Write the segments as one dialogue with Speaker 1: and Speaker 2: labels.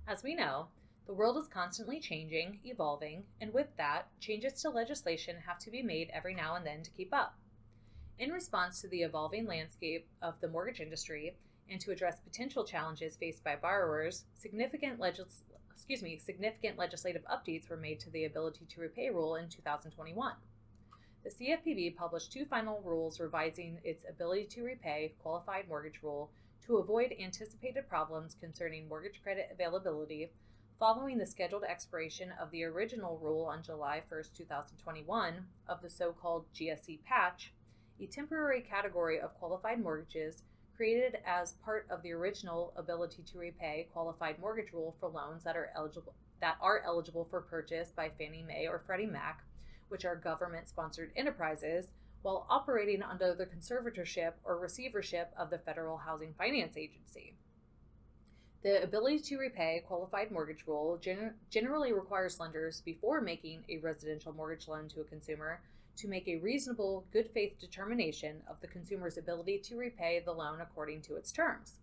Speaker 1: As we know, the world is constantly changing, evolving, and with that, changes to legislation have to be made every now and then to keep up. In response to the evolving landscape of the mortgage industry and to address potential challenges faced by borrowers, significant legislative updates were made to the ability to repay rule in 2021. The CFPB published two final rules revising its ability to repay qualified mortgage rule to avoid anticipated problems concerning mortgage credit availability following the scheduled expiration of the original rule on July 1, 2021 of the so-called GSE patch, a temporary category of qualified mortgages created as part of the original ability to repay qualified mortgage rule for loans that are eligible for purchase by Fannie Mae or Freddie Mac, which are government-sponsored enterprises, while operating under the conservatorship or receivership of the Federal Housing Finance Agency. The ability to repay qualified mortgage rule generally requires lenders, before making a residential mortgage loan to a consumer, to make a reasonable, good faith determination of the consumer's ability to repay the loan according to its terms.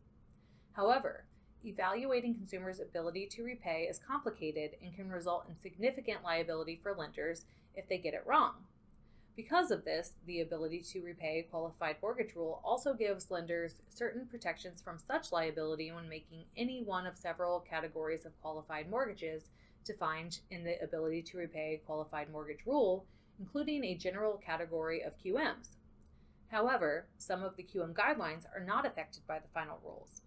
Speaker 1: However, evaluating consumers' ability to repay is complicated and can result in significant liability for lenders if they get it wrong. Because of this, the ability to repay qualified mortgage rule also gives lenders certain protections from such liability when making any one of several categories of qualified mortgages defined in the ability to repay qualified mortgage rule, including a general category of QMs. However, some of the QM guidelines are not affected by the final rules.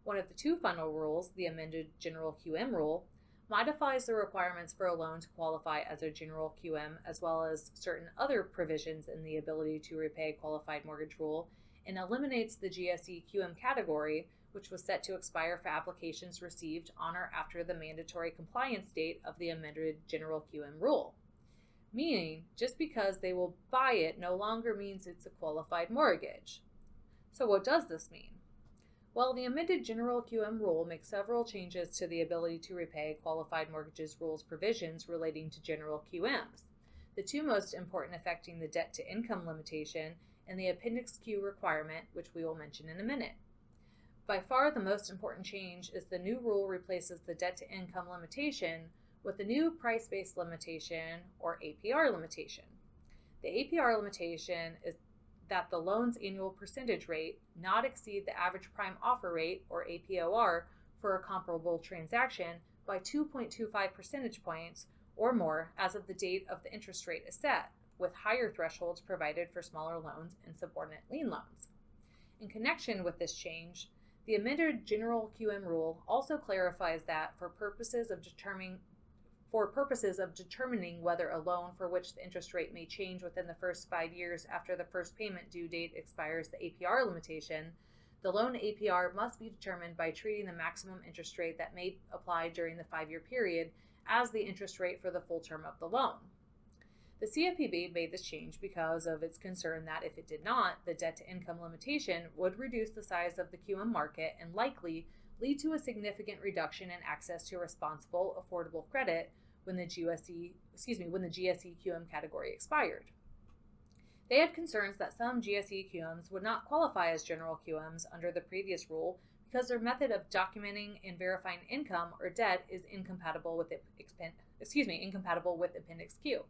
Speaker 1: One of the two final rules, the amended General QM Rule, modifies the requirements for a loan to qualify as a general QM, as well as certain other provisions in the ability to repay qualified mortgage rule, and eliminates the GSE QM category, which was set to expire for applications received on or after the mandatory compliance date of the amended General QM Rule. Meaning, just because they will buy it no longer means it's a qualified mortgage. So what does this mean? Well, the amended General QM Rule makes several changes to the ability to repay qualified mortgages rules provisions relating to general QMs, the two most important affecting the debt-to-income limitation and the Appendix Q requirement, which we will mention in a minute. By far the most important change is the new rule replaces the debt-to-income limitation with the new price-based limitation, or APR limitation. The APR limitation is that the loan's annual percentage rate not exceed the average prime offer rate, or APOR, for a comparable transaction by 2.25 percentage points or more as of the date of the interest rate is set, with higher thresholds provided for smaller loans and subordinate lien loans. In connection with this change, the amended General QM Rule also clarifies that for purposes of determining whether a loan for which the interest rate may change within the first 5 years after the first payment due date expires the APR limitation, the loan APR must be determined by treating the maximum interest rate that may apply during the 5-year period as the interest rate for the full term of the loan. The CFPB made this change because of its concern that if it did not, the debt-to-income limitation would reduce the size of the QM market and likely lead to a significant reduction in access to responsible, affordable credit when the GSE QM category expired. They had concerns that some GSE QMs would not qualify as general QMs under the previous rule because their method of documenting and verifying income or debt is incompatible with Appendix Q.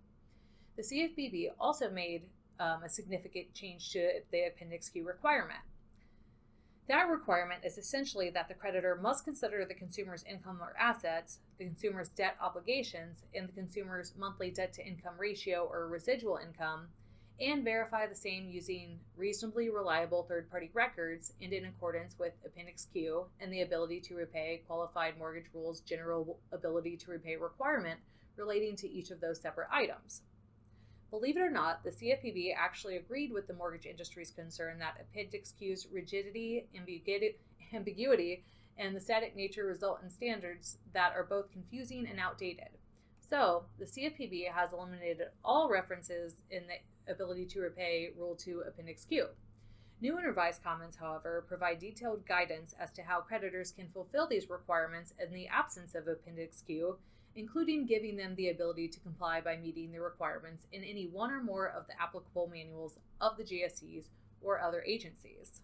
Speaker 1: The CFPB also made a significant change to the Appendix Q requirement. That requirement is essentially that the creditor must consider the consumer's income or assets, the consumer's debt obligations, and the consumer's monthly debt-to-income ratio or residual income, and verify the same using reasonably reliable third-party records and in accordance with Appendix Q and the ability to repay qualified mortgage rules general ability to repay requirement relating to each of those separate items. Believe it or not, the CFPB actually agreed with the mortgage industry's concern that Appendix Q's rigidity, ambiguity, and the static nature result in standards that are both confusing and outdated. So, the CFPB has eliminated all references in the ability to repay Rule 2 Appendix Q. New and revised comments, however, provide detailed guidance as to how creditors can fulfill these requirements in the absence of Appendix Q, including giving them the ability to comply by meeting the requirements in any one or more of the applicable manuals of the GSEs or other agencies.